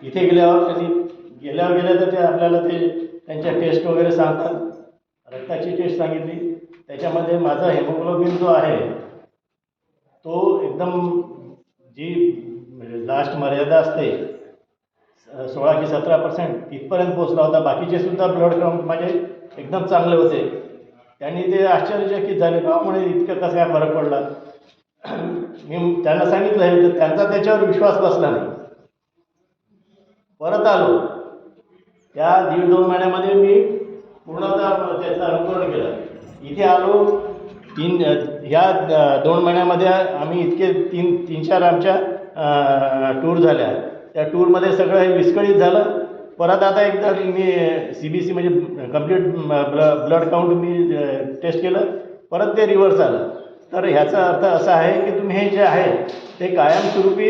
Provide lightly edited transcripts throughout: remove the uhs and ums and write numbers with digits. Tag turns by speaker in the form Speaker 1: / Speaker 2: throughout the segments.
Speaker 1: इथे गेल्यावर गेल्या तर ते आपल्याला ते त्यांच्या टेस्ट वगैरे सांगतात. रक्ताची टेस्ट सांगितली, त्याच्यामध्ये माझा हेमोग्लोबिन जो आहे तो एकदम जी लास्ट मर्यादा असते 16 की 17% तिथपर्यंत पोचला होता. बाकीचे सुद्धा ब्लड काउंट माझे एकदम चांगले होते. त्यांनी ते आश्चर्यचकित झाले, त्यामुळे इतकं कसं काय फरक पडला. मी त्यांना सांगितलं आहे, तर त्यांचा त्याच्यावर विश्वास बसला नाही. परत आलो, त्या 1.5-2 महिन्यामध्ये मी पूर्णतः त्याचं अनुकरण केलं. इथे आलो, ह्या 2 महिन्यामध्ये आम्ही इतके 3-4 आमच्या टूर झाल्या. त्या टूरमध्ये सगळं हे विस्कळीत झालं. परत आता एकदा मी CBC म्हणजे कंप्लीट ब्लड काउंट मी टेस्ट केलं, परत ते रिव्हर्स आलं. तर ह्याचा अर्थ असा आहे की तुम्ही हे जे आहे ते कायमस्वरूपी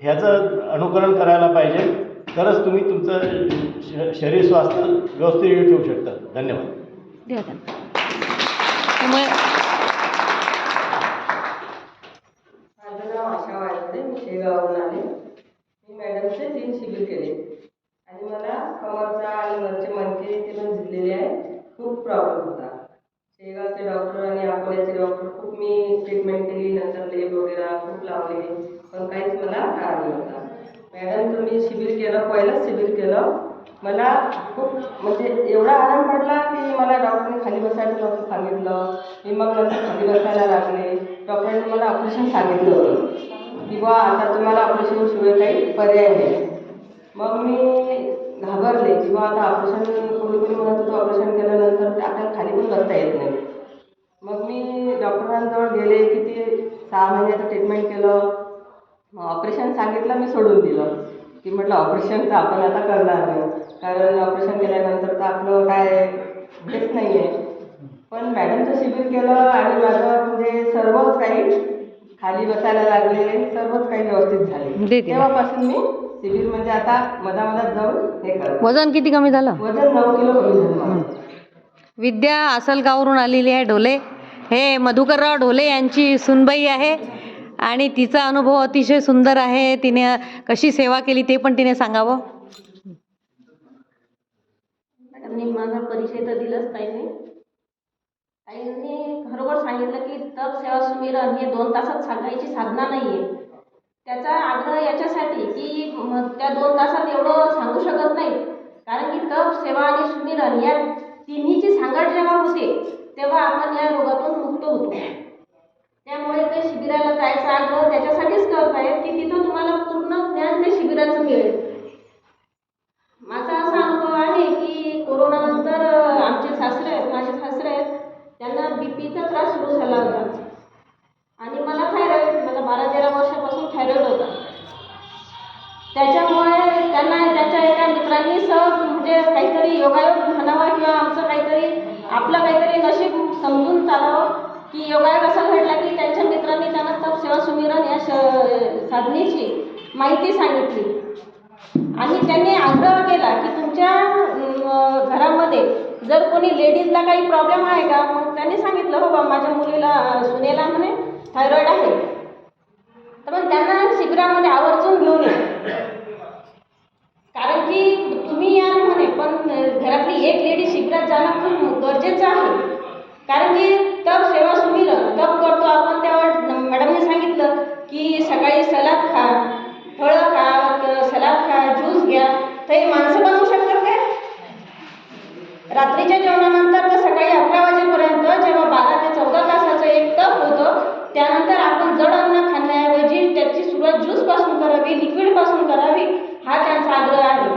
Speaker 1: ह्याचं अनुकरण करायला पाहिजे, तरच तुम्ही तुमचं शरीर स्वास्थ्य व्यवस्थित ठेवू शकता. धन्यवाद.
Speaker 2: माझं नाव आशा वाळते, मी शेगाववरून आले. मी मॅडमचे 3 शिबिर केले आणि मला कमरचा आणि वरचे मणके ते पण झिजलेले आहे. खूप प्रॉब्लेम होता. शेगावचे डॉक्टर आणि अकोल्याचे डॉक्टर खूप मी ट्रीटमेंट केली, नंतर लेप वगैरे खूप लावले, पण काहीच मला आराम नव्हता. मॅडमचं मी शिबिर केलं, पहिलंच शिबिर केलं. मला खूप म्हणजे एवढा आराम पडला की मला डॉक्टरने खाली बसायचं नव्हतं सांगितलं. मी मग नंतर खाली बसायला लागले. डॉक्टरांनी मला ऑपरेशन सांगितलं होतं की बा आता तुम्हाला ऑपरेशनशिवाय काही पर्याय नाही. मग मी घाबरले की बा आता ऑपरेशन, कोणी म्हणत होतं ऑपरेशन केल्यानंतर आपल्याला खाली पण बसता येत नाही. मग मी डॉक्टरांजवळ गेले, किती 6 महिन्याचं ट्रीटमेंट केलं. ऑपरेशन सांगितलं, मी सोडून दिलं की म्हटलं ऑपरेशन तर आपण आता करणार नाही, कारण ऑपरेशन केल्यानंतर तर आपलं काय हेच नाही आहे. पण मॅडमचं शिबिर केलं आणि माझं म्हणजे सर्वच काही खाली बसायला लागले, सर्वच काही व्यवस्थित झाले. तेव्हापासून मी शिबिर म्हणजे आता मधामधात जाऊन हे करतो.
Speaker 3: वजन किती कमी झालं?
Speaker 2: वजन 9 किलो कमी झालं माझं.
Speaker 3: विद्या आसलगाववरून आलेली आहे ढोले. हे मधुकरराव ढोले यांची सुनबाई आहे आणि तिचा अनुभव अतिशय सुंदर आहे. तिने कशी सेवा केली ते पण तिने सांगावं.
Speaker 4: मॅडमने माझा परिचय तर दिलाच ताईंनी. ताईंनी खरोखर सांगितलं की तप सेवा सुमिरन हे 2 तासात सांगायची साधना नाही आहे. त्याचा आग्रह याच्यासाठी की त्या 2 तासात एवढं सांगू शकत नाही, कारण की तप सेवा आणि सुमिरन या तिन्हीची सांगड जेव्हा होते तेव्हा आपण या रोगातून मुक्त होतो. त्यामुळे ते शिबिराला जायचा आग्रह त्याच्यासाठीच करतायत की तिथं तुम्हाला पूर्ण ज्ञान त्या शिबिराचं मिळेल. माझा असा अनुभव आहे की कोरोनानंतर आमचे सासरे आहेत, माझे सासरे आहेत, त्यांना BPचा त्रास सुरू झाला होता आणि मला थायरॉईड, मला 12-13 वर्षापासून थायरॉईड होता. त्याच्यामुळे त्यांना त्यांच्या एका मित्रांनी सहज म्हणजे काहीतरी योगायोग म्हणावा किंवा आमचं काहीतरी आपलं काहीतरी नशीब समजून चालावं की योगायोग असा घडला की त्यांच्या मित्रांनी त्यांना तप सेवा सुमिरन या साधनेची माहिती सांगितली आणि त्यांनी आग्रह केला की तुमच्या घरामध्ये जर कोणी लेडीजला काही प्रॉब्लेम आहे का. मग त्यांनी सांगितलं हो बा माझ्या मुलीला सुनेला म्हणे थायरॉईड आहे, तर मग त्यांना शिबिरामध्ये आवर्जून घेऊन या, कारण की तुम्ही याल म्हणे पण घरातली एक लेडी शिबिरात जाणं खूप गरजेचं आहे. कारण की तप सेवा सुमिरन तप करतो आपण, तेव्हा मॅडमने सांगितलं की सकाळी सलाद खा, फळं खा, सलाद खा, ज्यूस घ्या. तर हे माणसं बनवू शकतात काय? रात्रीच्या जेवणानंतर तर सकाळी 11 वाजेपर्यंत जेव्हा 12 ते 14 तासाचं एक तप होतं, त्यानंतर आपण जड अन्न खाण्याऐवजी त्याची सुरुवात ज्यूसपासून करावी, लिक्विडपासून करावी, हा त्यांचा आग्रह आहे.